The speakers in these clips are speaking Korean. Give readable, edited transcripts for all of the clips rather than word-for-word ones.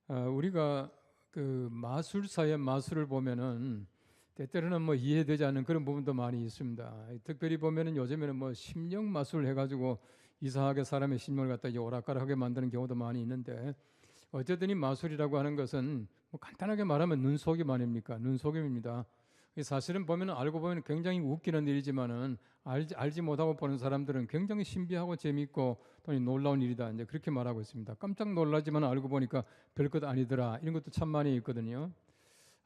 우리가 그 마술사의 마술을 보면은 때때로는 뭐 이해되지 않는 그런 부분도 많이 있습니다. 특별히 보면은 요즘에는 뭐 심령 마술 해가지고 이상하게 사람의 심령을 갖다 이제 오락가락하게 만드는 경우도 많이 있는데, 어쨌든 이 마술이라고 하는 것은 뭐 간단하게 말하면 눈속임 아닙니까? 눈속임입니다. 사실은 보면 알고 보면 굉장히 웃기는 일이지만은 알지 못하고 보는 사람들은 굉장히 신비하고 재미있고 또 놀라운 일이다, 이제 그렇게 말하고 있습니다. 깜짝 놀라지만 알고 보니까 별것 아니더라, 이런 것도 참 많이 있거든요.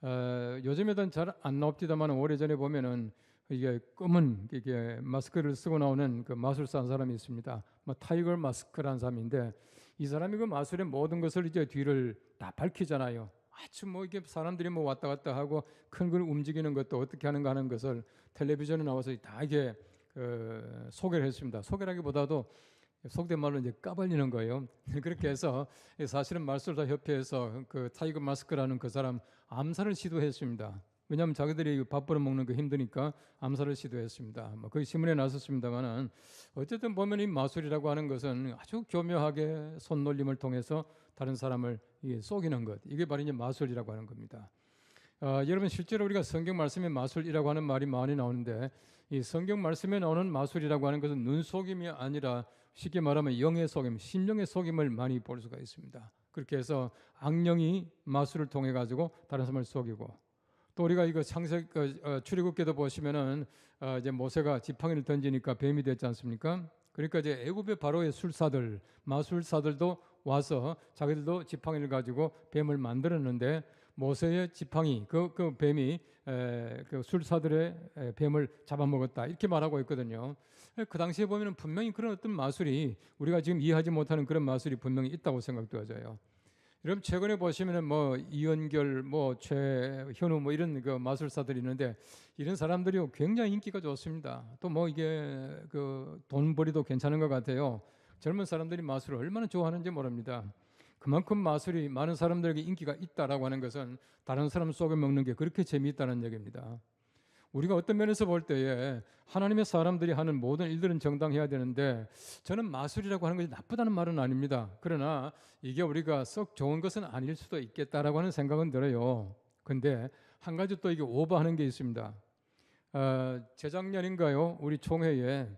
요즘에는 잘 안 나옵니다만 오래전에 보면은 이게 검은 이게 마스크를 쓰고 나오는 그 마술사 한 사람이 있습니다. 뭐 타이거 마스크라는 사람인데, 이 사람이 그 마술의 모든 것을 이제 뒤를 다 밝히잖아요. 아주 뭐 이게 사람들이 뭐 왔다 갔다 하고 큰 걸 움직이는 것도 어떻게 하는가 하는 것을 텔레비전에 나와서 다 이게 소개를 했습니다. 소개라기보다도 속된 말로 이제 까발리는 거예요. 그렇게 해서 사실은 마술사 협회에서 그 타이거 마스크라는 그 사람 암살을 시도했습니다. 왜냐하면 자기들이 밥 벌어 먹는 거 힘드니까 암살을 시도했습니다. 뭐 거의 신문에 나섰습니다만은, 어쨌든 보면 이 마술이라고 하는 것은 아주 교묘하게 손놀림을 통해서 다른 사람을 속이는 것, 이게 바로 이제 마술이라고 하는 겁니다. 여러분, 실제로 우리가 성경 말씀에 마술이라고 하는 말이 많이 나오는데, 이 성경 말씀에 나오는 마술이라고 하는 것은 눈속임이 아니라 쉽게 말하면 영의 속임, 심령의 속임을 많이 볼 수가 있습니다. 그렇게 해서 악령이 마술을 통해 가지고 다른 사람을 속이고, 또 우리가 이거 출애굽기도 보시면은 이제 모세가 지팡이를 던지니까 뱀이 됐지 않습니까? 그러니까 이제 애굽의 바로의 술사들, 마술사들도 와서 자기들도 지팡이를 가지고 뱀을 만들었는데, 모세의 지팡이, 그 뱀이 그 술사들의 뱀을 잡아먹었다, 이렇게 말하고 있거든요. 그 당시에 보면은 분명히 그런 어떤 마술이, 우리가 지금 이해하지 못하는 그런 마술이 분명히 있다고 생각되어져요. 여러분, 최근에 보시면은 뭐 이연결, 뭐 최현우, 뭐 이런 그 마술사들이 있는데, 이런 사람들이 굉장히 인기가 좋습니다. 또 뭐 이게 그 돈벌이도 괜찮은 것 같아요. 젊은 사람들이 마술을 얼마나 좋아하는지 모릅니다. 그만큼 마술이 많은 사람들에게 인기가 있다라고 하는 것은 다른 사람 속여 먹는 게 그렇게 재미있다는 얘기입니다. 우리가 어떤 면에서 볼 때에 하나님의 사람들이 하는 모든 일들은 정당해야 되는데, 저는 마술이라고 하는 것이 나쁘다는 말은 아닙니다. 그러나 이게 우리가 썩 좋은 것은 아닐 수도 있겠다라고 하는 생각은 들어요. 근데 한 가지 또 이게 오버하는 게 있습니다. 재작년인가요? 우리 총회에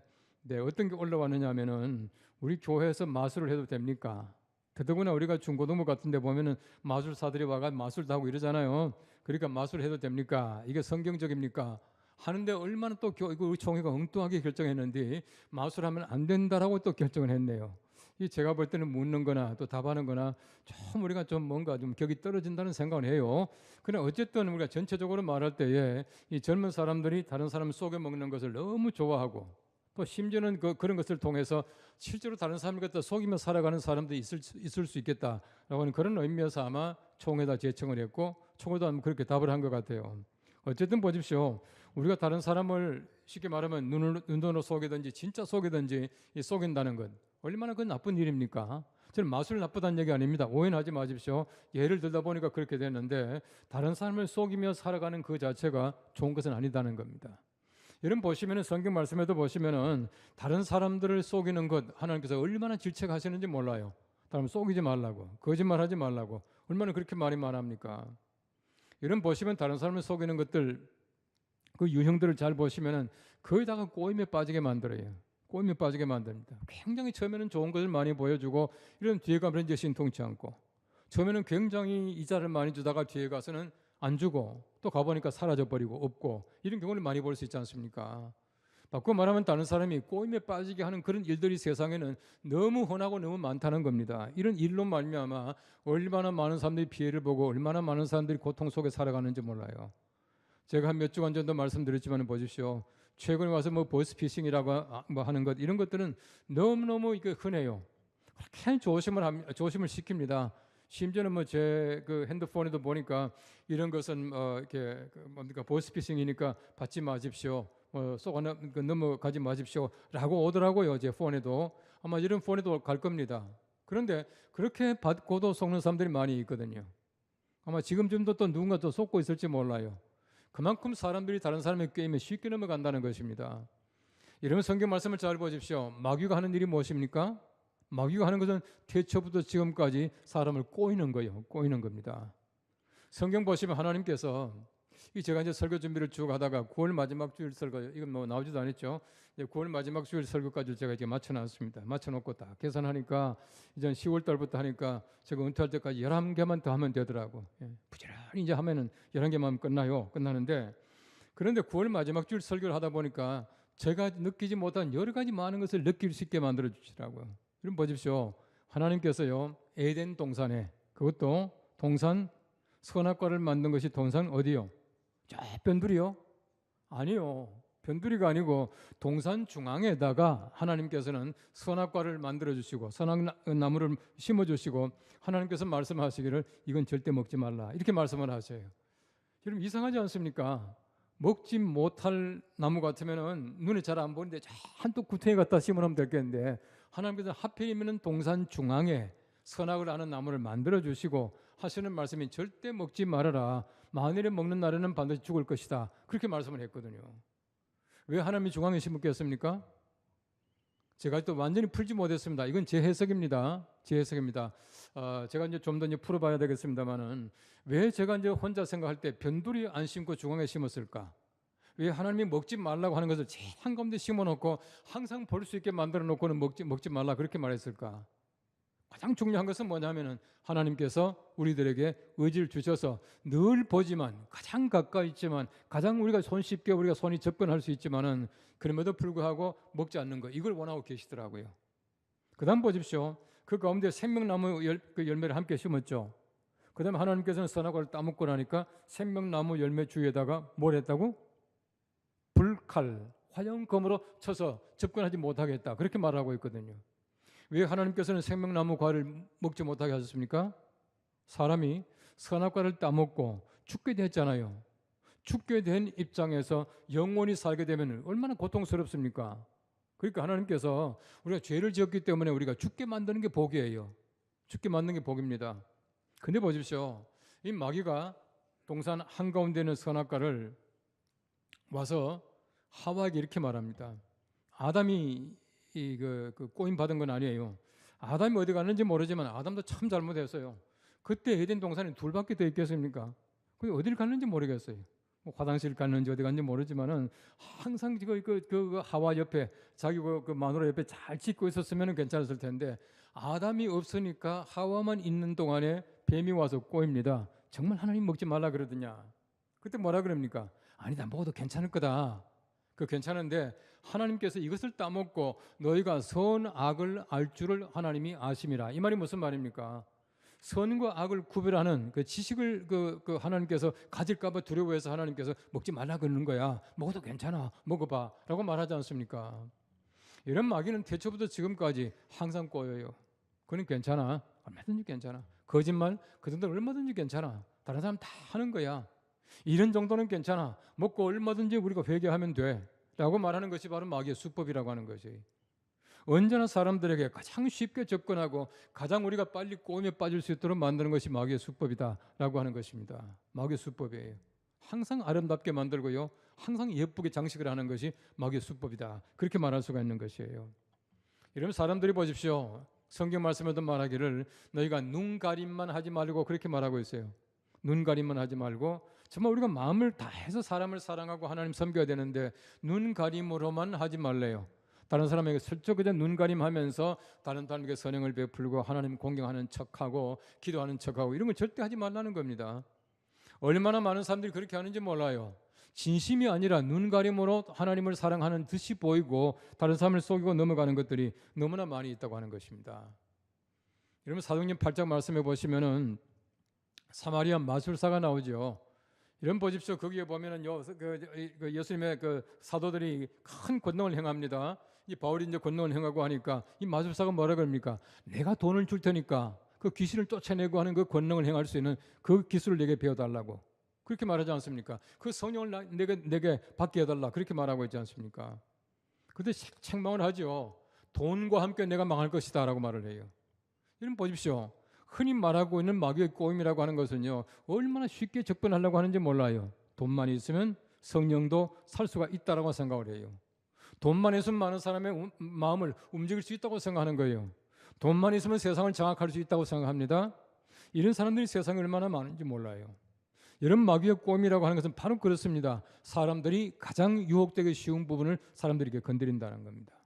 어떤 게 올라왔느냐 하면은, 우리 교회에서 마술을 해도 됩니까? 더더구나 우리가 중고등부 같은 데 보면은 마술사들이 와가 마술도 하고 이러잖아요. 그러니까 마술 해도 됩니까? 이게 성경적입니까? 하는데 얼마나 또 이거 우리 총회가 엉뚱하게 결정했는데, 마술하면 안 된다라고 또 결정을 했네요. 이 제가 볼 때는 묻는 거나 또 답하는 거나 좀 우리가 좀 뭔가 좀 격이 떨어진다는 생각을 해요. 그러나 어쨌든 우리가 전체적으로 말할 때에 이 젊은 사람들이 다른 사람을 속여 먹는 것을 너무 좋아하고, 또 심지어는 그런 것을 통해서 실제로 다른 사람을 갖다 속이며 살아가는 사람도 있을 수 있겠다라고 하는 그런 의미에서 아마 총회에다 제청을 했고, 총회도 아마 그렇게 답을 한 것 같아요. 어쨌든 보십시오. 우리가 다른 사람을 쉽게 말하면 눈으로 속이든지 진짜 속이든지 속인다는 것, 얼마나 그 나쁜 일입니까? 저는 마술 나쁘다는 얘기 아닙니다. 오해는 하지 마십시오. 예를 들다 보니까 그렇게 됐는데, 다른 사람을 속이며 살아가는 그 자체가 좋은 것은 아니다는 겁니다. 여러분 보시면은 성경 말씀에도 보시면은 다른 사람들을 속이는 것 하나님께서 얼마나 질책하시는지 몰라요. 다른 속이지 말라고, 거짓말하지 말라고 얼마나 그렇게 말이 많합니까? 여러분 보시면 다른 사람을 속이는 것들, 그 유형들을 잘 보시면은 거의 다가 꼬임에 빠지게 만들어요. 꼬임에 빠지게 만듭니다. 굉장히 처음에는 좋은 것을 많이 보여주고, 이런 뒤에 가면 이제 신통치 않고, 처음에는 굉장히 이자를 많이 주다가 뒤에 가서는 안 주고, 또 가보니까 사라져버리고 없고, 이런 경우를 많이 볼 수 있지 않습니까? 바꿔 말하면 다른 사람이 꼬임에 빠지게 하는 그런 일들이 세상에는 너무 흔하고 너무 많다는 겁니다. 이런 일로 말미암아 얼마나 많은 사람들이 피해를 보고 얼마나 많은 사람들이 고통 속에 살아가는지 몰라요. 제가 한 몇 주간 전도 말씀드렸지만 보십시오. 최근에 와서 뭐 보이스피싱이라고 뭐 하는 것, 이런 것들은 너무너무 이게 흔해요. 그렇게 조심을 시킵니다. 심지어는 뭐 제 그 핸드폰에도 보니까 이런 것은 이렇게 뭡니까 보이스피싱이니까 받지 마십시오. 쏘가 넘어가지 마십시오라고 오더라고요. 제 폰에도 아마 이런 폰에도 갈 겁니다. 그런데 그렇게 받고도 속는 사람들이 많이 있거든요. 아마 지금쯤도 또 누군가 또 속고 있을지 몰라요. 그만큼 사람들이 다른 사람의 게임에 쉽게 넘어간다는 것입니다. 이러면 성경 말씀을 잘 보십시오. 마귀가 하는 일이 무엇입니까? 마귀가 하는 것은 태초부터 지금까지 사람을 꼬이는 거예요. 꼬이는 겁니다. 성경 보시면 하나님께서 제가 이제 설교 준비를 쭉 하다가 9월 마지막 주일 설교, 이건 뭐 나오지도 않았죠. 9월 마지막 주일 설교까지 제가 이제 맞춰놨습니다. 맞춰놓고 딱 계산하니까 이제 10월 달부터 하니까 제가 은퇴할 때까지 11개만 더 하면 되더라고. 부지런히 이제 하면은 11개만 하면 끝나요. 끝나는데 그런데 9월 마지막 주일 설교를 하다 보니까 제가 느끼지 못한 여러 가지 많은 것을 느낄 수 있게 만들어 주시더라고요. 여러분 보십시오. 하나님께서요, 에덴 동산에, 그것도 동산 선악과를 만든 것이 동산 어디요? 저 변두리요? 아니요. 변두리가 아니고 동산 중앙에다가 하나님께서는 선악과를 만들어 주시고 선악나무를 심어 주시고 하나님께서 말씀하시기를 이건 절대 먹지 말라 이렇게 말씀을 하셔요. 여러분 이상하지 않습니까? 먹지 못할 나무 같으면은 눈에 잘 안 보이는데 한쪽 구덩이 갖다 심으면 되겠는데 하나님께서 하필이면 동산 중앙에 선악을 아는 나무를 만들어 주시고 하시는 말씀이 절대 먹지 말아라. 만일에 먹는 날에는 반드시 죽을 것이다. 그렇게 말씀을 했거든요. 왜 하나님이 중앙에 심었겠습니까? 제가 또 완전히 풀지 못했습니다. 이건 제 해석입니다. 제 해석입니다. 제가 이제 좀 더 풀어봐야 되겠습니다만은 왜 제가 이제 혼자 생각할 때 변두리 안 심고 중앙에 심었을까? 왜 하나님이 먹지 말라고 하는 것을 제일 한가운데 심어놓고 항상 볼 수 있게 만들어 놓고는 먹지 말라 그렇게 말했을까? 가장 중요한 것은 뭐냐면은 하나님께서 우리들에게 의지를 주셔서 늘 보지만 가장 가까이 있지만 가장 우리가 손쉽게 우리가 손이 접근할 수 있지만은 그럼에도 불구하고 먹지 않는 것 이걸 원하고 계시더라고요. 그다음 보십시오. 그 가운데 생명나무 그 열매를 함께 심었죠. 그다음에 하나님께서는 선악과를 따먹고 나니까 생명나무 열매 주위에다가 뭘 했다고? 불칼, 화염검으로 쳐서 접근하지 못하게 했다. 그렇게 말하고 있거든요. 왜 하나님께서는 생명나무 과를 먹지 못하게 하셨습니까? 사람이 선악과를 따먹고 죽게 됐잖아요. 죽게 된 입장에서 영원히 살게 되면 얼마나 고통스럽습니까? 그러니까 하나님께서 우리가 죄를 지었기 때문에 우리가 죽게 만드는 게 복이에요. 죽게 만드는 게 복입니다. 근데 보십시오. 이 마귀가 동산 한가운데 있는 선악과를 와서 하와에게 이렇게 말합니다. 아담이 그 꼬임 받은 건 아니에요. 아담이 어디 갔는지 모르지만 아담도 참 잘못했어요. 그때 에덴 동산에 둘밖에 더 있겠습니까? 그 어딜 갔는지 모르겠어요. 뭐 화장실 갔는지 어디 갔는지 모르지만은 항상 그 하와 옆에 자기 그 마누라 옆에 잘 짓고 있었으면 괜찮았을 텐데 아담이 없으니까 하와만 있는 동안에 뱀이 와서 꼬입니다. 정말 하나님 먹지 말라 그러더냐? 그때 뭐라 그럽니까? 아니다 먹어도 괜찮을 거다. 그 괜찮은데 하나님께서 이것을 따먹고 너희가 선악을 알 줄을 하나님이 아심이라. 이 말이 무슨 말입니까? 선과 악을 구별하는 그 지식을 그 하나님께서 가질까봐 두려워해서 하나님께서 먹지 말라 그러는 거야. 먹어도 괜찮아. 먹어봐라고 말하지 않습니까? 이런 마귀는 태초부터 지금까지 항상 꼬여요. 그는 괜찮아. 얼마든지 괜찮아. 거짓말 그 정도는 얼마든지 괜찮아. 다른 사람 다 하는 거야. 이런 정도는 괜찮아. 먹고 얼마든지 우리가 회개하면 돼. 라고 말하는 것이 바로 마귀의 수법이라고 하는 것이. 언제나 사람들에게 가장 쉽게 접근하고 가장 우리가 빨리 꼬임에 빠질 수 있도록 만드는 것이 마귀의 수법이다라고 하는 것입니다. 마귀의 수법이에요. 항상 아름답게 만들고요. 항상 예쁘게 장식을 하는 것이 마귀의 수법이다. 그렇게 말할 수가 있는 것이에요. 이러면 사람들이 보십시오. 성경 말씀에도 말하기를 너희가 눈 가림만 하지 말고 그렇게 말하고 있어요. 눈 가림만 하지 말고 정말 우리가 마음을 다해서 사람을 사랑하고 하나님 섬겨야 되는데 눈 가림으로만 하지 말래요. 다른 사람에게 슬쩍 그냥 눈 가림하면서 다른 사람에게 선행을 베풀고 하나님 공경하는 척하고 기도하는 척하고 이런 걸 절대 하지 말라는 겁니다. 얼마나 많은 사람들이 그렇게 하는지 몰라요. 진심이 아니라 눈 가림으로 하나님을 사랑하는 듯이 보이고 다른 사람을 속이고 넘어가는 것들이 너무나 많이 있다고 하는 것입니다. 여러분 사도행전 8장 말씀해 보시면은 사마리아 마술사가 나오죠. 이런 보십시오. 거기에 보면은 예수님의 그 사도들이 큰 권능을 행합니다. 이 바울이 이제 권능을 행하고 하니까 이 마술사가 뭐라 그럽니까? 내가 돈을 줄 테니까 그 귀신을 쫓아내고 하는 그 권능을 행할 수 있는 그 기술을 내게 배워달라고 그렇게 말하지 않습니까? 그 성령을 내게 받게 해달라 그렇게 말하고 있지 않습니까? 그런데 책망을 하죠. 돈과 함께 내가 망할 것이다 라고 말을 해요. 이런 보십시오. 흔히 말하고 있는 마귀의 꼬임이라고 하는 것은요 얼마나 쉽게 접근하려고 하는지 몰라요. 돈만 있으면 성령도 살 수가 있다라고 생각을 해요. 돈만 있으면 많은 사람의 마음을 움직일 수 있다고 생각하는 거예요. 돈만 있으면 세상을 장악할 수 있다고 생각합니다. 이런 사람들이 세상에 얼마나 많은지 몰라요. 이런 마귀의 꿈이라고 하는 것은 바로 그렇습니다. 사람들이 가장 유혹되기 쉬운 부분을 사람들에게 건드린다는 겁니다.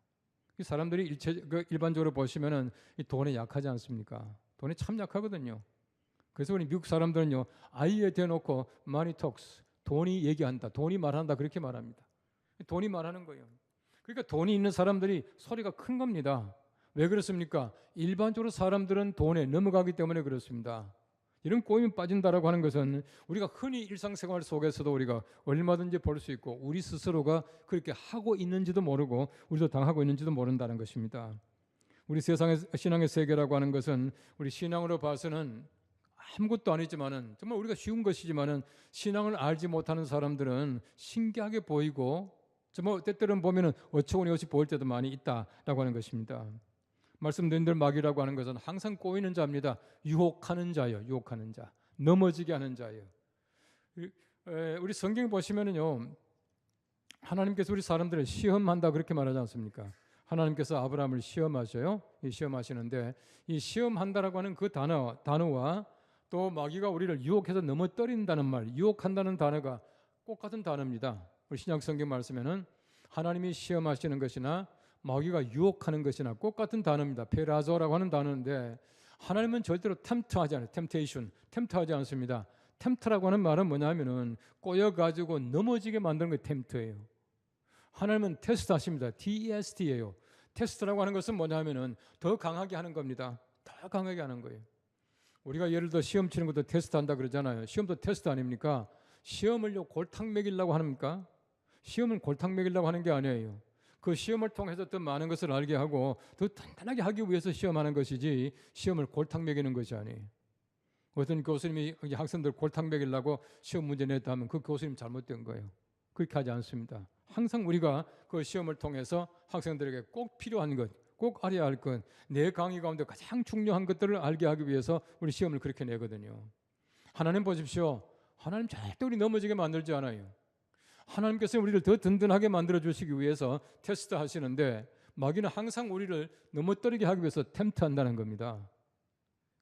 사람들이 일반적으로 보시면은 이 돈에 약하지 않습니까? 돈에 참 약하거든요. 그래서 우리 미국 사람들은요, 아이에 대놓고 money talks, 돈이 얘기한다, 돈이 말한다 그렇게 말합니다. 돈이 말하는 거예요. 그러니까 돈이 있는 사람들이 소리가 큰 겁니다. 왜 그렇습니까? 일반적으로 사람들은 돈에 넘어가기 때문에 그렇습니다. 이런 꼬임에 빠진다라고 하는 것은 우리가 흔히 일상생활 속에서도 우리가 얼마든지 볼 수 있고 우리 스스로가 그렇게 하고 있는지도 모르고 우리도 당하고 있는지도 모른다는 것입니다. 우리 세상의 신앙의 세계라고 하는 것은 우리 신앙으로 봐서는 아무것도 아니지만은 정말 우리가 쉬운 것이지만은 신앙을 알지 못하는 사람들은 신기하게 보이고 정말 때때로는 보면은 어처구니 없이 보일 때도 많이 있다라고 하는 것입니다. 말씀드린 대로 마귀라고 하는 것은 항상 꼬이는 자입니다. 유혹하는 자예요. 유혹하는 자. 넘어지게 하는 자예요. 우리 성경 보시면은요. 하나님께서 우리 사람들을 시험한다 그렇게 말하지 않습니까? 하나님께서 아브라함을 시험하셔요. 시험하시는데 이 시험한다라고 하는 그 단어와 또 마귀가 우리를 유혹해서 넘어뜨린다는 말, 유혹한다는 단어가 꼭 같은 단어입니다. 우리 신약 성경 말씀에는 하나님이 시험하시는 것이나 마귀가 유혹하는 것이나 꼭 같은 단어입니다. 페라조라고 하는 단어인데 하나님은 절대로 템트하지 않아요. 템트하지 않습니다. 템트라고 하는 말은 뭐냐면은 꼬여가지고 넘어지게 만드는 게 템트예요. 하나님은 테스트하십니다. TEST예요. 테스트라고 하는 것은 뭐냐면은 더 강하게 하는 겁니다. 더 강하게 하는 거예요. 우리가 예를 들어 시험 치는 것도 테스트한다 그러잖아요. 시험도 테스트 아닙니까? 시험을요 골탕 먹이려고 합니까? 시험은 골탕 먹이려고 하는 게 아니에요. 그 시험을 통해서 더 많은 것을 알게 하고 더 단단하게 하기 위해서 시험하는 것이지 시험을 골탕 먹이는 것이 아니에요. 어떤 교수님이 학생들 골탕 먹이려고 시험 문제 냈다 하면 그 교수님 잘못된 거예요. 그렇게 하지 않습니다. 항상 우리가 그 시험을 통해서 학생들에게 꼭 필요한 것, 꼭 알아야 할 것, 내 강의 가운데 가장 중요한 것들을 알게 하기 위해서 우리 시험을 그렇게 내거든요. 하나님 보십시오. 하나님 절대 우리 넘어지게 만들지 않아요. 하나님께서 우리를 더 든든하게 만들어 주시기 위해서 테스트 하시는데 마귀는 항상 우리를 넘어뜨리게 하기 위해서 템트한다는 겁니다.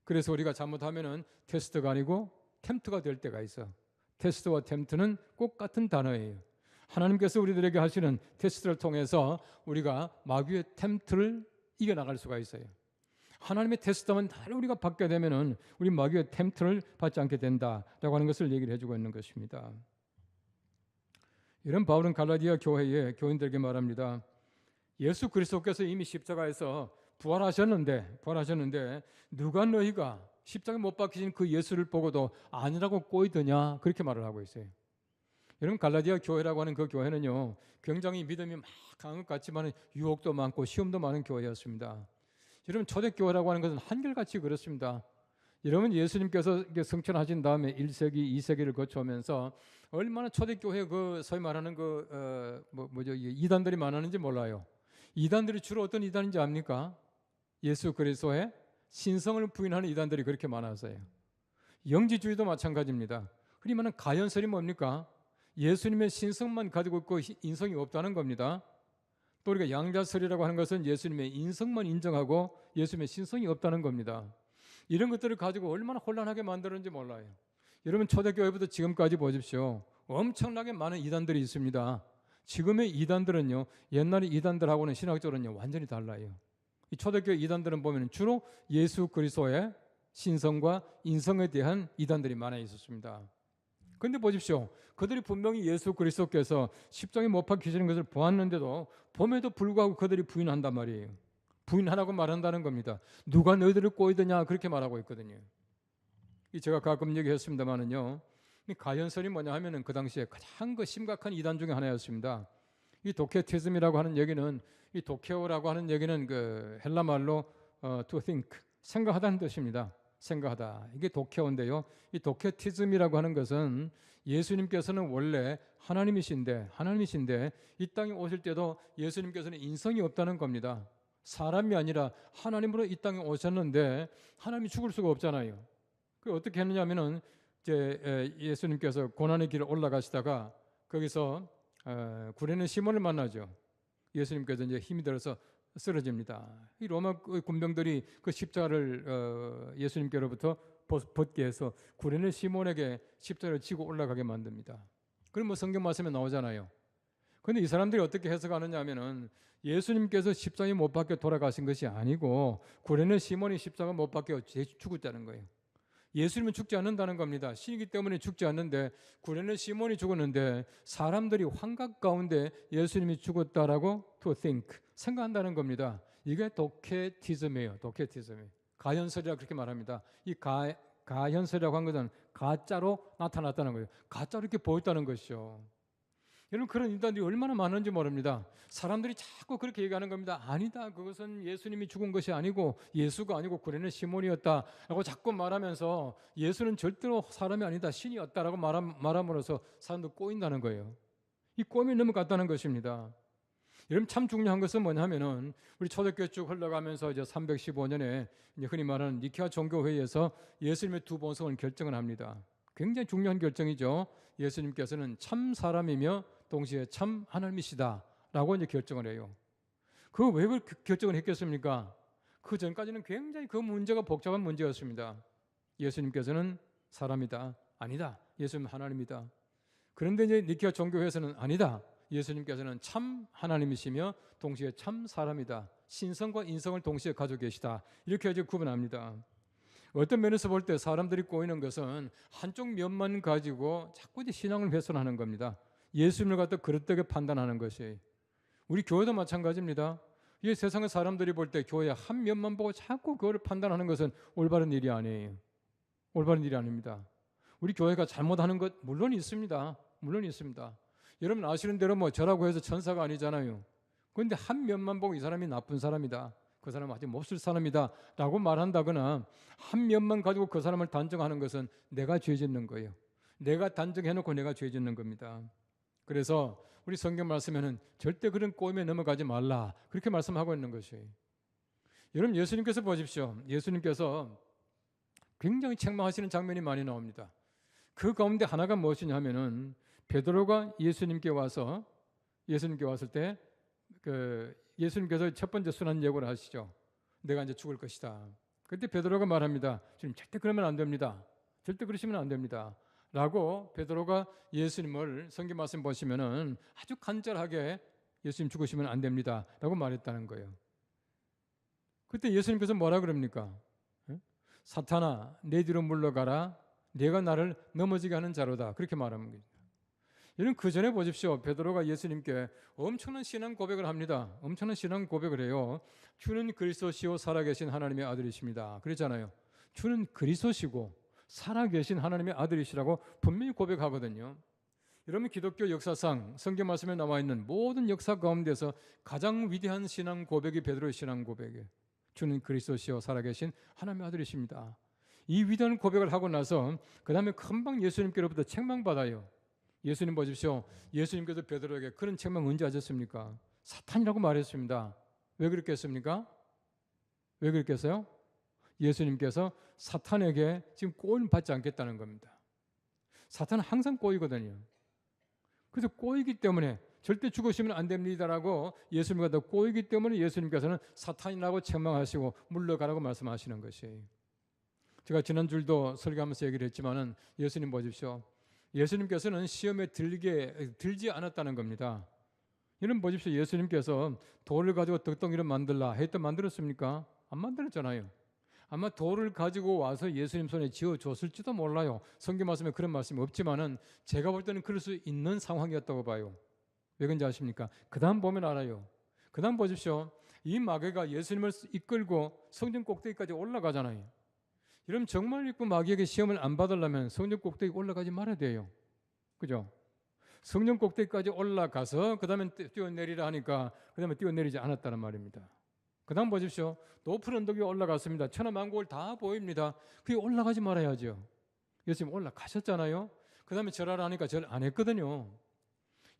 그래서 우리가 잘못하면은 테스트가 아니고 템트가 될 때가 있어. 테스트와 템트는 꼭 같은 단어예요. 하나님께서 우리들에게 하시는 테스트를 통해서 우리가 마귀의 템트를 이겨나갈 수가 있어요. 하나님의 테스트만 다 우리가 받게 되면은 우리 마귀의 템트를 받지 않게 된다라고 하는 것을 얘기를 해주고 있는 것입니다. 이런 바울은 갈라디아 교회의 교인들에게 말합니다. 예수 그리스도께서 이미 십자가에서 부활하셨는데 누가 너희가 십자가에 못 박히신 그 예수를 보고도 아니라고 꼬이더냐 그렇게 말을 하고 있어요. 여러분 갈라디아 교회라고 하는 그 교회는요 굉장히 믿음이 막 강한 것 같지만 유혹도 많고 시험도 많은 교회였습니다. 여러분 초대교회라고 하는 것은 한결같이 그렇습니다. 여러분 예수님께서 성천하신 다음에 1세기, 2세기를 거쳐오면서 얼마나 초대교회 그 소위 말하는 이단들이 많았는지 몰라요. 이단들이 주로 어떤 이단인지 압니까? 예수 그리스도의 신성을 부인하는 이단들이 그렇게 많아서요. 영지주의도 마찬가지입니다. 흔히 말하는 가연설이 뭡니까? 예수님의 신성만 가지고 있고 인성이 없다는 겁니다. 또 우리가 양자설이라고 하는 것은 예수님의 인성만 인정하고 예수님의 신성이 없다는 겁니다. 이런 것들을 가지고 얼마나 혼란하게 만드는지 몰라요. 여러분 초대교회부터 지금까지 보십시오. 엄청나게 많은 이단들이 있습니다. 지금의 이단들은요 옛날의 이단들하고는 신학적으로는 완전히 달라요. 이 초대교회 이단들은 보면 주로 예수 그리스도의 신성과 인성에 대한 이단들이 많아 있었습니다. 그런데 보십시오. 그들이 분명히 예수 그리스도께서 십자가에 못 박히시는 것을 보았는데도 봄에도 불구하고 그들이 부인한단 말이에요. 부인하라고 말한다는 겁니다. 누가 너희들을 꼬이더냐 그렇게 말하고 있거든요. 제가 가끔 얘기했습니다만은요. 가연설이 뭐냐 하면은 그 당시에 가장 심각한 이단 중에 하나였습니다. 이 도케티즘이라고 하는 얘기는 이 도케오라고 하는 얘기는 그 헬라 말로 to think 생각하다는 뜻입니다. 생각하다. 이게 도케오인데요. 이 도케티즘이라고 하는 것은 예수님께서는 원래 하나님이신데 이 땅에 오실 때도 예수님께서는 인성이 없다는 겁니다. 사람이 아니라 하나님으로 이 땅에 오셨는데 하나님이 죽을 수가 없잖아요. 그 어떻게 했느냐면은 이제 예수님께서 고난의 길을 올라가시다가 거기서 구레네 시몬을 만나죠. 예수님께서 이제 힘이 들어서 쓰러집니다. 이 로마 군병들이 그 십자가를 예수님께로부터 벗게 해서 구레네 시몬에게 십자가를 지고 올라가게 만듭니다. 그럼 뭐 성경 말씀에 나오잖아요. 그런데 이 사람들이 어떻게 해석하느냐 하면은 예수님께서 십자가에 못 박혀 돌아가신 것이 아니고 구레네 시몬이 십자가 못 박혀 죽었다는 거예요. 예수님은 죽지 않는다는 겁니다. 신이기 때문에 죽지 않는데 구레네 시몬이 죽었는데 사람들이 환각 가운데 예수님이 죽었다라고 to think, 생각한다는 겁니다. 이게 도케티즘이에요. 도케티즘. 가현설이라고 그렇게 말합니다. 이 가현설이라고 한 것은 가짜로 나타났다는 거예요. 가짜로 이렇게 보였다는 것이죠. 여러분, 그런 인간들이 얼마나 많은지 모릅니다. 사람들이 자꾸 그렇게 얘기하는 겁니다. 아니다, 그것은 예수님이 죽은 것이 아니고 예수가 아니고 구레네 시몬이었다 라고 자꾸 말하면서 예수는 절대로 사람이 아니다, 신이었다라고 말함으로써 사람들 꼬인다는 거예요. 이 꼬임이 넘어갔다는 것입니다. 여러분, 참 중요한 것은 뭐냐면은 우리 초대교회 쭉 흘러가면서 이제 315년에 이제 흔히 말하는 니케아 종교회의에서 예수님의 두 본성을 결정을 합니다. 굉장히 중요한 결정이죠. 예수님께서는 참 사람이며 동시에 참 하나님이시다라고 이제 결정을 해요. 그 왜 그렇게 결정을 했겠습니까? 그 전까지는 굉장히 그 문제가 복잡한 문제였습니다. 예수님께서는 사람이다. 아니다. 예수님은 하나님이다. 그런데 이제 니케아 종교회에서는 아니다. 예수님께서는 참 하나님이시며 동시에 참 사람이다. 신성과 인성을 동시에 가지고 계시다. 이렇게 이제 구분합니다. 어떤 면에서 볼 때 사람들이 꼬이는 것은 한쪽 면만 가지고 자꾸 이제 신앙을 훼손하는 겁니다. 예수님을 갖다 그릇되게 판단하는 것이. 우리 교회도 마찬가지입니다. 이 세상의 사람들이 볼 때 교회 한 면만 보고 자꾸 그거를 판단하는 것은 올바른 일이 아니에요. 올바른 일이 아닙니다. 우리 교회가 잘못하는 것 물론 있습니다. 물론 있습니다. 여러분 아시는 대로 뭐 저라고 해서 천사가 아니잖아요. 그런데 한 면만 보고 이 사람이 나쁜 사람이다, 그 사람은 아직 몹쓸 사람이다 라고 말한다거나 한 면만 가지고 그 사람을 단정하는 것은 내가 죄 짓는 거예요. 내가 단정해놓고 내가 죄 짓는 겁니다. 그래서 우리 성경 말씀에는 절대 그런 꼬임에 넘어가지 말라 그렇게 말씀하고 있는 것이에요. 여러분, 예수님께서 보십시오. 예수님께서 굉장히 책망하시는 장면이 많이 나옵니다. 그 가운데 하나가 무엇이냐 하면은 베드로가 예수님께 왔을 때 예수님께서 첫 번째 순환 예고를 하시죠. 내가 이제 죽을 것이다. 그때 베드로가 말합니다. 주님, 절대 그러면 안 됩니다. 절대 그러시면 안 됩니다. 라고 베드로가 예수님을 성경 말씀 보시면은 아주 간절하게 예수님 죽으시면 안 됩니다. 라고 말했다는 거예요. 그때 예수님께서 뭐라 그럽니까? 사탄아, 내 뒤로 물러가라. 내가 나를 넘어지게 하는 자로다. 그렇게 말하는 거죠. 여러분, 그 전에 보십시오. 베드로가 예수님께 엄청난 신앙 고백을 합니다. 엄청난 신앙 고백을 해요. 주는 그리스도시요 살아계신 하나님의 아들이십니다. 그랬잖아요. 주는 그리스도시고 살아계신 하나님의 아들이시라고 분명히 고백하거든요. 여러분, 기독교 역사상 성경 말씀에 나와 있는 모든 역사 가운데서 가장 위대한 신앙 고백이 베드로의 신앙 고백이에요. 주는 그리스도시요 살아계신 하나님의 아들이십니다. 이 위대한 고백을 하고 나서 그 다음에 금방 예수님께로부터 책망받아요. 예수님 보십시오. 예수님께서 베드로에게 그런 책망 언제 하셨습니까? 사탄이라고 말했습니다. 왜 그랬겠습니까? 왜 그랬겠어요? 예수님께서 사탄에게 지금 꼬임 받지 않겠다는 겁니다. 사탄은 항상 꼬이거든요. 그래서 꼬이기 때문에 절대 죽으시면 안 됩니다라고 예수님과 더 꼬이기 때문에 예수님께서는 사탄이라고 책망하시고 물러가라고 말씀하시는 것이에요. 제가 지난 줄도 설교하면서 얘기를 했지만은 예수님 보십시오. 예수님께서는 시험에 들지 않았다는 겁니다. 여러분 보십시오. 예수님께서 돌을 가지고 덕덩이를 만들라 했다 만들었습니까? 안 만들었잖아요. 아마 돌을 가지고 와서 예수님 손에 쥐어줬을지도 몰라요. 성경 말씀에 그런 말씀이 없지만은 제가 볼 때는 그럴 수 있는 상황이었다고 봐요. 왜 그런지 아십니까? 그 다음 보면 알아요. 그 다음 보십시오. 이 마귀가 예수님을 이끌고 성전 꼭대기까지 올라가잖아요. 여러분, 정말 믿고 마귀에게 시험을 안 받으려면 성전 꼭대기 올라가지 말아야 돼요. 그죠? 성전 꼭대기까지 올라가서 그 다음에 뛰어내리라 하니까 그 다음에 뛰어내리지 않았다는 말입니다. 그 다음 보십시오. 높은 언덕 위에 올라갔습니다. 천하만국을 다 보입니다. 그게 올라가지 말아야죠. 예수님 올라가셨잖아요. 그 다음에 절하라 하니까 절 안 했거든요.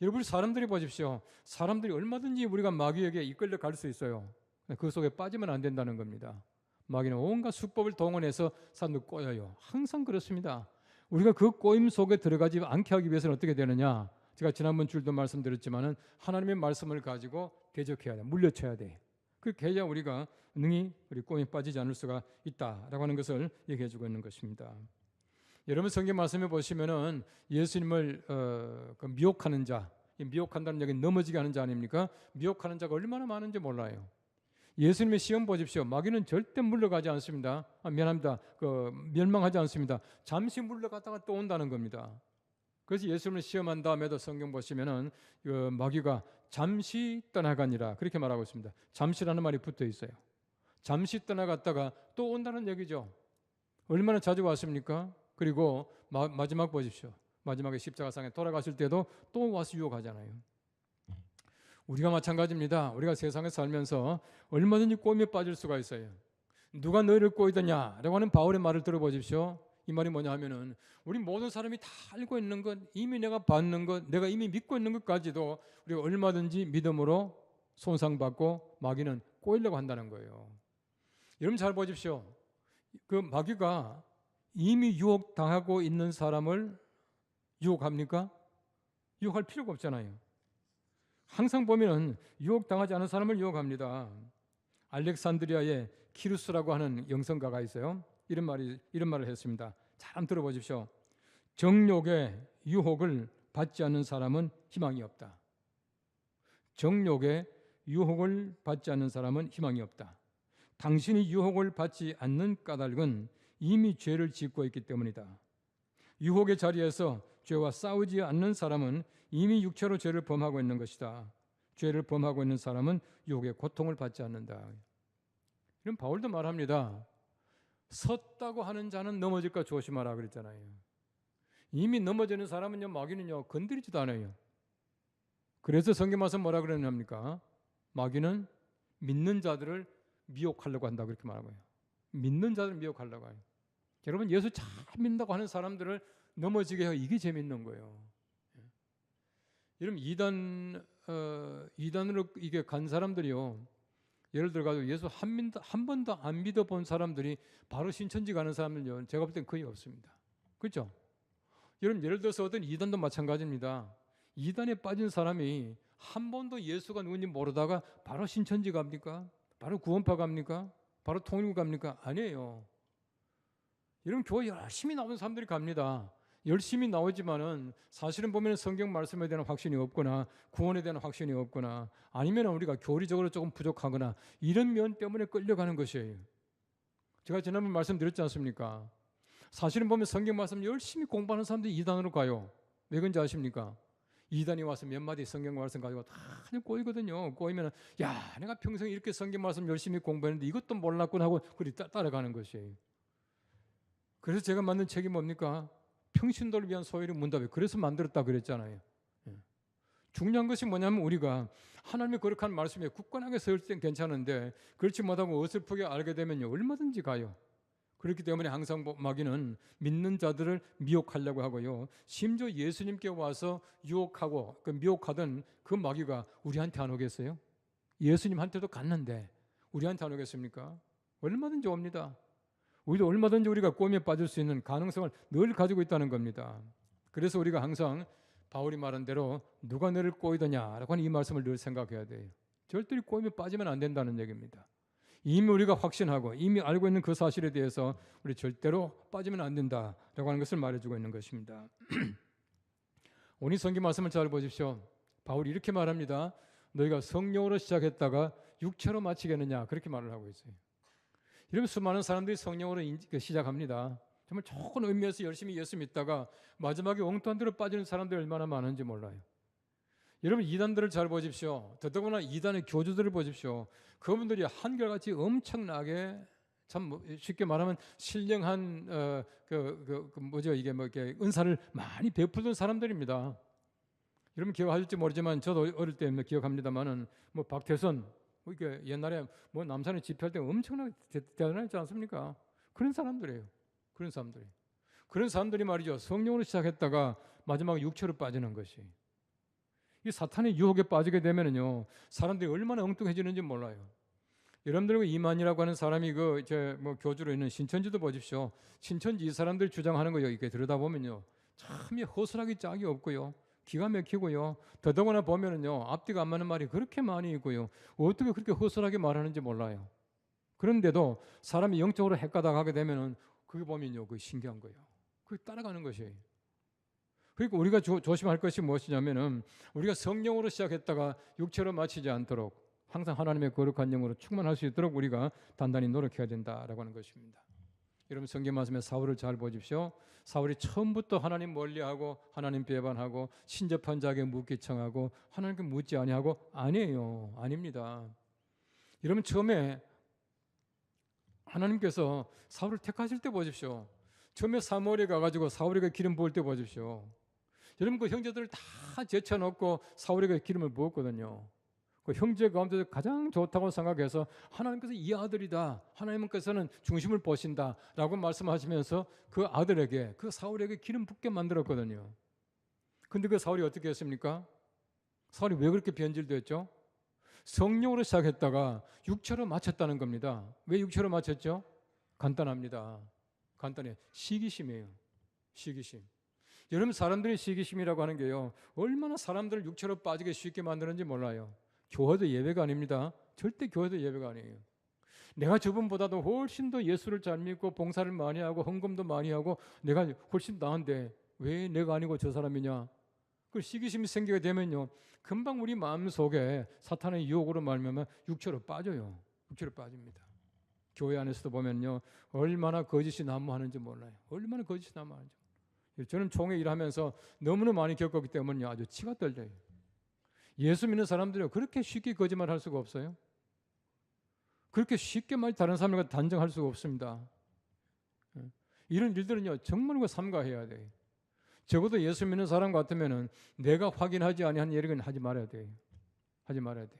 여러분, 사람들이 보십시오. 사람들이 얼마든지 우리가 마귀에게 이끌려 갈 수 있어요. 그 속에 빠지면 안 된다는 겁니다. 마귀는 온갖 수법을 동원해서 사람들 꼬여요. 항상 그렇습니다. 우리가 그 꼬임 속에 들어가지 않게 하기 위해서는 어떻게 되느냐? 제가 지난번 줄도 말씀드렸지만은 하나님의 말씀을 가지고 대적해야 돼. 물려쳐야 돼. 그렇게 해야 우리가 능히 우리 꿈에 빠지지 않을 수가 있다라고 하는 것을 얘기해 주고 있는 것입니다. 여러분 성경 말씀에 보시면은 예수님을 미혹하는 자, 미혹한다는 얘기는 넘어지게 하는 자 아닙니까? 미혹하는 자가 얼마나 많은지 몰라요. 예수님의 시험 보십시오. 마귀는 절대 물러가지 않습니다. 미안합니다. 멸망하지 않습니다. 잠시 물러갔다가 또 온다는 겁니다. 그래서 예수님을 시험한 다음에도 성경 보시면은 마귀가 잠시 떠나가니라 그렇게 말하고 있습니다. 잠시라는 말이 붙어 있어요. 잠시 떠나갔다가 또 온다는 얘기죠. 얼마나 자주 왔습니까? 그리고 마지막 보십시오. 마지막에 십자가상에 돌아가실 때도 또 와서 유혹하잖아요. 우리가 마찬가지입니다. 우리가 세상에 살면서 얼마든지 꼬임에 빠질 수가 있어요. 누가 너희를 꼬이더냐라고 하는 바울의 말을 들어보십시오. 이 말이 뭐냐 하면은 우리 모든 사람이 다 알고 있는 것, 이미 내가 받는 것, 내가 이미 믿고 있는 것까지도 우리가 얼마든지 믿음으로 손상받고 마귀는 꼬이려고 한다는 거예요. 여러분 잘 보십시오. 그 마귀가 이미 유혹당하고 있는 사람을 유혹합니까? 유혹할 필요가 없잖아요. 항상 보면은 유혹당하지 않은 사람을 유혹합니다. 알렉산드리아에 키루스라고 하는 영성가가 있어요. 이런 말을 했습니다. 잘 한번 들어보십시오. 정욕의 유혹을 받지 않는 사람은 희망이 없다. 정욕의 유혹을 받지 않는 사람은 희망이 없다. 당신이 유혹을 받지 않는 까닭은 이미 죄를 짓고 있기 때문이다. 유혹의 자리에서 죄와 싸우지 않는 사람은 이미 육체로 죄를 범하고 있는 것이다. 죄를 범하고 있는 사람은 유혹의 고통을 받지 않는다. 이런 바울도 말합니다. 섰다고 하는 자는 넘어질까 조심하라 그랬잖아요. 이미 넘어지는 사람은요, 마귀는요 건드리지도 않아요. 그래서 성경 말씀 뭐라 그러냐합니까? 마귀는 믿는 자들을 미혹하려고 한다 그렇게 말하고요. 믿는 자들을 미혹하려고 해요. 여러분 예수 잘 믿는다고 하는 사람들을 넘어지게 해요. 이게 재밌는 거예요. 여러분 이단으로 이게 간 사람들이요. 예를 들어 가지고 예수 한 번도 안 믿어본 사람들이 바로 신천지 가는 사람은요. 제가 볼 땐 거의 없습니다. 그렇죠? 여러분 예를 들어서 어떤 이단도 마찬가지입니다. 이단에 빠진 사람이 한 번도 예수가 누군지 모르다가 바로 신천지 갑니까? 바로 구원파 갑니까? 바로 통일교 갑니까? 아니에요. 여러분 교회 열심히 나오는 사람들이 갑니다. 열심히 나오지만은 사실은 보면 성경 말씀에 대한 확신이 없거나 구원에 대한 확신이 없거나 아니면 우리가 교리적으로 조금 부족하거나 이런 면 때문에 끌려가는 것이에요. 제가 지난번 말씀드렸지 않습니까? 사실은 보면 성경 말씀 열심히 공부하는 사람들이 이단으로 가요. 왜 그런지 아십니까? 이단이 와서 몇 마디 성경 말씀 가지고 다 꼬이거든요. 꼬이면 야 내가 평생 이렇게 성경 말씀 열심히 공부했는데 이것도 몰랐구나 하고 그리 따라가는 것이에요. 그래서 제가 만든 책이 뭡니까? 평신도를 위한 소위를 문답해. 그래서 만들었다 그랬잖아요. 중요한 것이 뭐냐면 우리가 하나님의 거룩한 말씀에 굳건하게 서 있을 땐 괜찮은데 그렇지 못하고 어설프게 알게 되면요 얼마든지 가요. 그렇기 때문에 항상 마귀는 믿는 자들을 미혹하려고 하고요. 심지어 예수님께 와서 유혹하고 미혹하던 그 마귀가 우리한테 안 오겠어요? 예수님한테도 갔는데 우리한테 안 오겠습니까? 얼마든지 옵니다. 우리도 얼마든지 우리가 꼬미에 빠질 수 있는 가능성을 늘 가지고 있다는 겁니다. 그래서 우리가 항상 바울이 말한 대로 누가 너를 꼬이더냐라고 하는 이 말씀을 늘 생각해야 돼요. 절대 꼬미에 빠지면 안 된다는 얘기입니다. 이미 우리가 확신하고 이미 알고 있는 그 사실에 대해서 우리 절대로 빠지면 안 된다라고 하는 것을 말해주고 있는 것입니다. 오늘 성경 말씀을 잘 보십시오. 바울이 이렇게 말합니다. 너희가 성령으로 시작했다가 육체로 마치겠느냐 그렇게 말을 하고 있어요. 이런 수많은 사람들이 성령으로 시작합니다. 정말 좋은 의미에서 열심히 예수 믿다가 마지막에 엉뚱한 데로 빠지는 사람들이 얼마나 많은지 몰라요. 여러분 이단들을 잘 보십시오. 더더구나 이단의 교주들을 보십시오. 그분들이 한결같이 엄청나게 참 쉽게 말하면 신령한 이게 이렇게 은사를 많이 베풀던 사람들입니다. 여러분 기억하실지 모르지만 저도 어릴 때 기억합니다만은 박태선 이게 옛날에 남산에 집회할 때 엄청나게 대단하지 않습니까? 그런 사람들이에요. 그런 사람들이 말이죠. 성령으로 시작했다가 마지막에 육체로 빠지는 것이. 이 사탄의 유혹에 빠지게 되면은요, 사람들이 얼마나 엉뚱해지는지 몰라요. 여러분들 이만이라고 하는 사람이 교주로 있는 신천지도 보십시오. 신천지 이 사람들 주장하는 거 이렇게 들여다보면요, 참 허술하기 짝이 없고요. 기가 막히고요. 더더구나 보면은요, 앞뒤가 안 맞는 말이 그렇게 많이 있고요. 어떻게 그렇게 허술하게 말하는지 몰라요. 그런데도 사람이 영적으로 헷가다 가게 되면은 그게 보면요, 그 신기한 거예요. 그게 따라가는 것이에요. 그러니까 우리가 조심할 것이 무엇이냐면은 우리가 성령으로 시작했다가 육체로 마치지 않도록 항상 하나님의 거룩한 영으로 충만할 수 있도록 우리가 단단히 노력해야 된다라고 하는 것입니다. 여러분 성경 말씀에 사울을 잘 보십시오. 사울이 처음부터 하나님 멀리하고 하나님 배반하고 신접한 자에게 묻기 청하고 하나님께 묻지 아니하고 아니에요. 아닙니다. 여러분 처음에 하나님께서 사울을 택하실 때 보십시오. 처음에 사무엘에 가가지고 사울에게 기름 부을 때 보십시오. 여러분 그 형제들을 다 제쳐놓고 사울에게 기름을 부었거든요. 그 형제 가운데서 가장 좋다고 생각해서 하나님께서 이 아들이다. 하나님께서는 중심을 보신다. 라고 말씀하시면서 그 아들에게 그 사울에게 기름 붓게 만들었거든요. 근데 그 사울이 어떻게 했습니까? 사울이 왜 그렇게 변질됐죠? 성령으로 시작했다가 육체로 마쳤다는 겁니다. 왜 육체로 마쳤죠? 간단합니다. 간단해. 시기심이에요. 시기심. 여러분 사람들이 시기심이라고 하는 게요. 얼마나 사람들을 육체로 빠지게 쉽게 만드는지 몰라요. 교회도 예외가 아닙니다. 절대 교회도 예외가 아니에요. 내가 저분보다도 훨씬 더 예수를 잘 믿고 봉사를 많이 하고 헌금도 많이 하고 내가 훨씬 나은데 왜 내가 아니고 저 사람이냐. 그 시기심이 생기게 되면요. 금방 우리 마음속에 사탄의 유혹으로 말미암아 육체로 빠져요. 육체로 빠집니다. 교회 안에서도 보면요. 얼마나 거짓이 난무하는지 몰라요. 얼마나 거짓이 난무하는지. 저는 총회 일하면서 너무나 많이 겪었기 때문에 아주 치가 떨려요. 예수 믿는 사람들이 그렇게 쉽게 거짓말할 수가 없어요. 그렇게 쉽게 다른 사람과 단정할 수가 없습니다. 이런 일들은요 정말 삼가해야 돼요. 적어도 예수 믿는 사람 같으면은 내가 확인하지 아니한 얘기는 하지 말아야 돼요. 하지 말아야 돼요.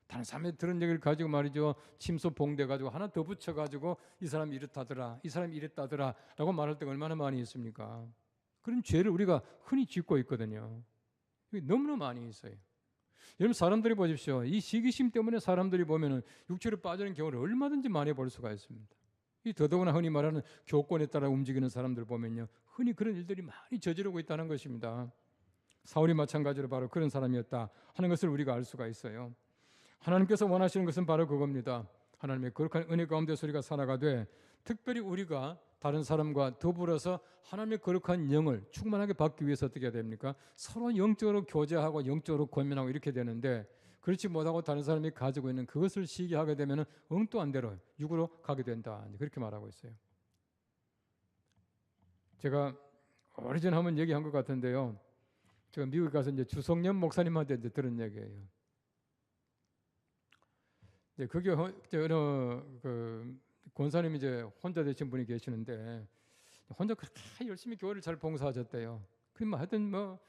다른 사람이 들은 얘기를 가지고 말이죠. 침소 봉대 가지고 하나 더 붙여 가지고 이 사람이 이렇다더라. 이 사람이 이랬다더라. 라고 말할 때가 얼마나 많이 있습니까? 그런 죄를 우리가 흔히 짓고 있거든요. 너무나 많이 있어요. 여러분 사람들이 보십시오. 이 시기심 때문에 사람들이 보면은 육체로 빠지는 경우를 얼마든지 많이 볼 수가 있습니다. 이 더더구나 흔히 말하는 교권에 따라 움직이는 사람들 보면요. 흔히 그런 일들이 많이 저지르고 있다는 것입니다. 사울이 마찬가지로 바로 그런 사람이었다 하는 것을 우리가 알 수가 있어요. 하나님께서 원하시는 것은 바로 그겁니다. 하나님의 거룩한 은혜 가운데서 우리가 살아가되 특별히 우리가 다른 사람과 더불어서 하나님의 거룩한 영을 충만하게 받기 위해서 어떻게 해야 됩니까? 서로 영적으로 교제하고 영적으로 권면하고 이렇게 되는데 그렇지 못하고 다른 사람이 가지고 있는 그것을 시기하게 되면 엉뚱한 대로 육으로 가게 된다. 그렇게 말하고 있어요. 제가 오래전에 한번 얘기한 것 같은데요. 제가 미국에 가서 이제 주성년 목사님한테 이제 들은 얘기예요. 이제 그게 어느 그 권사님이 이제 혼자 되신 분이 계시는데 혼자 그렇게 열심히 교회를 잘 봉사하셨대요. 그뭐 하여튼 뭐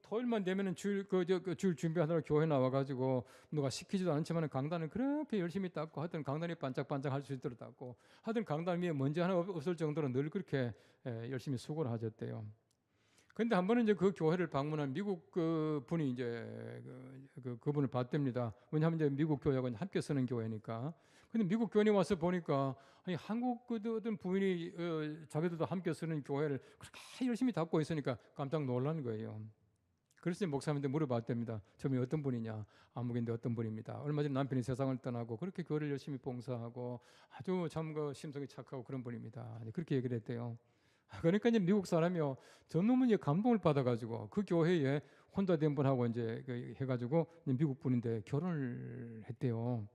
토요일만 되면은 주일 주일 준비하느라 교회 나와가지고 누가 시키지도 않지만 강단을 그렇게 열심히 닦고 하여튼 강단이 반짝반짝 할 수 있도록 닦고 하여튼 강단 위에 먼지 하나 없을 정도로 늘 그렇게 열심히 수고를 하셨대요. 근데 한 번은 이제 그 교회를 방문한 미국 그 분이 이제 그분을 봤답니다. 왜냐하면 이제 미국 교회하고 함께 쓰는 교회니까. 근데 미국 교회에 와서 보니까 아니 한국 어떤 부인이 자기들도 함께 쓰는 교회를 그렇게 열심히 닦고 있으니까 깜짝 놀란 거예요. 그래서 목사님한테 물어봤답니다. 저분이 어떤 분이냐? 아무개인데 어떤 분입니다. 얼마 전에 남편이 세상을 떠나고 그렇게 교회를 열심히 봉사하고 아주 참 그 심성이 착하고 그런 분입니다. 그렇게 얘기를 했대요. 그러니까 이제 미국 사람이요, 저놈은 이제 감동을 받아가지고 그 교회에 혼자 된 분하고 이제 해가지고 미국 분인데 결혼을 했대요.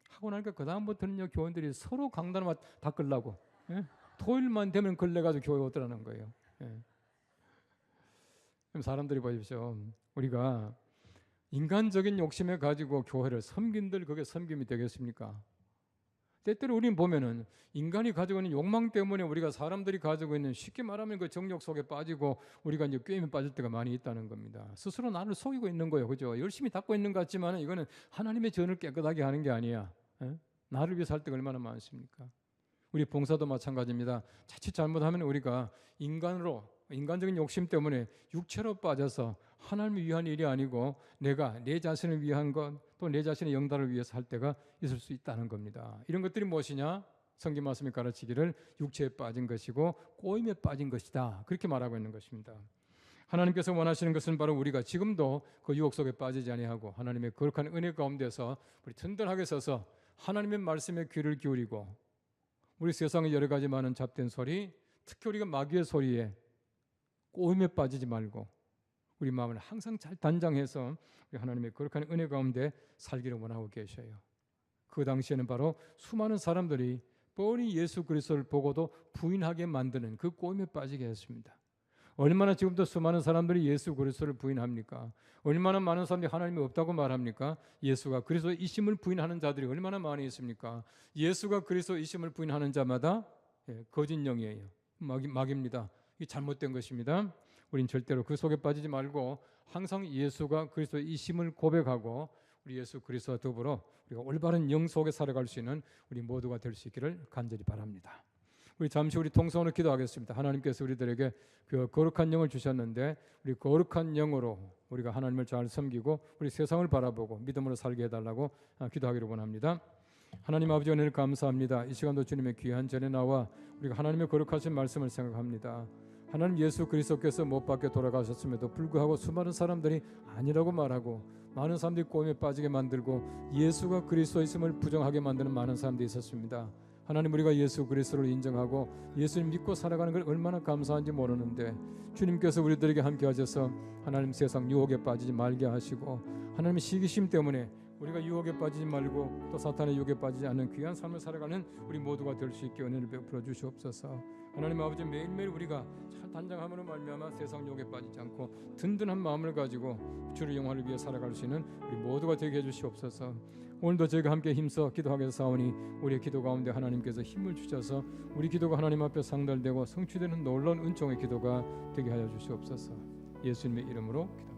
하고 나니까 그 다음부터는요 교원들이 서로 강단을 닦으려고 예? 토요일만 되면 걸려가지고 교회 오더라는 거예요. 예. 그럼 사람들이 보십시오. 우리가 인간적인 욕심에 가지고 교회를 섬긴들 그게 섬김이 되겠습니까? 때때로 우리는 보면은 인간이 가지고 있는 욕망 때문에 우리가 사람들이 가지고 있는 쉽게 말하면 그 정욕 속에 빠지고 우리가 이제 꾀임에 빠질 때가 많이 있다는 겁니다. 스스로 나를 속이고 있는 거예요. 그죠? 열심히 닦고 있는 것 같지만 이거는 하나님의 전을 깨끗하게 하는 게 아니야. 에? 나를 위해서 할 때가 얼마나 많습니까? 우리 봉사도 마찬가지입니다. 자칫 잘못하면 우리가 인간적인 욕심 때문에 육체로 빠져서 하나님을 위한 일이 아니고 내가 내 자신을 위한 것 또 내 자신의 영달을 위해서 할 때가 있을 수 있다는 겁니다. 이런 것들이 무엇이냐? 성경 말씀이 가르치기를 육체에 빠진 것이고 꼬임에 빠진 것이다. 그렇게 말하고 있는 것입니다. 하나님께서 원하시는 것은 바로 우리가 지금도 그 유혹 속에 빠지지 아니하고 하나님의 거룩한 은혜 가운데서 우리 든든하게 서서 하나님의 말씀에 귀를 기울이고 우리 세상의 여러 가지 많은 잡된 소리, 특히 우리가 마귀의 소리에 꼬임에 빠지지 말고 우리 마음을 항상 잘 단장해서 우리 하나님의 거룩한 은혜 가운데 살기를 원하고 계셔요. 그 당시에는 바로 수많은 사람들이 뻔히 예수 그리스도를 보고도 부인하게 만드는 그 꼬임에 빠지게 했습니다. 얼마나 지금도 수많은 사람들이 예수 그리스도를 부인합니까? 얼마나 많은 사람들이 하나님이 없다고 말합니까? 예수가 그리스도이심을 부인하는 자들이 얼마나 많이 있습니까? 예수가 그리스도이심을 부인하는 자마다 거짓 영이에요. 마귀입니다. 이 잘못된 것입니다. 우린 절대로 그 속에 빠지지 말고 항상 예수가 그리스도이심을 고백하고 우리 예수 그리스도와 더불어 우리가 올바른 영 속에 살아갈 수 있는 우리 모두가 될 수 있기를 간절히 바랍니다. 우리 잠시 우리 통성으로 기도하겠습니다. 하나님께서 우리들에게 그 거룩한 영을 주셨는데 우리 거룩한 영으로 우리가 하나님을 잘 섬기고 우리 세상을 바라보고 믿음으로 살게 해달라고 기도하기를 원합니다. 하나님 아버지 은혜를 감사합니다. 이 시간도 주님의 귀한 전에 나와 우리가 하나님의 거룩하신 말씀을 생각합니다. 하나님 예수 그리스도께서 못 박혀 돌아가셨음에도 불구하고 수많은 사람들이 아니라고 말하고 많은 사람들이 꼬임에 빠지게 만들고 예수가 그리스도이심을 부정하게 만드는 많은 사람들이 있었습니다. 하나님 우리가 예수 그리스도를 인정하고 예수님 믿고 살아가는 걸 얼마나 감사한지 모르는데 주님께서 우리들에게 함께 하셔서 하나님 세상 유혹에 빠지지 말게 하시고 하나님의 시기심 때문에 우리가 유혹에 빠지지 말고 또 사탄의 유혹에 빠지지 않는 귀한 삶을 살아가는 우리 모두가 될 수 있게 은혜를 베풀어 주시옵소서. 하나님 아버지 매일매일 우리가 잘 단장함으로 말미암아 세상 유혹에 빠지지 않고 든든한 마음을 가지고 주의 영화를 위해 살아갈 수 있는 우리 모두가 되게 해주시옵소서. 오늘도 저희가 함께 힘써 기도하게 사오니 우리의 기도 가운데 하나님께서 힘을 주셔서 우리 기도가 하나님 앞에 상달되고 성취되는 놀라운 은총의 기도가 되게 하여 주시옵소서. 예수님의 이름으로 기도합니다.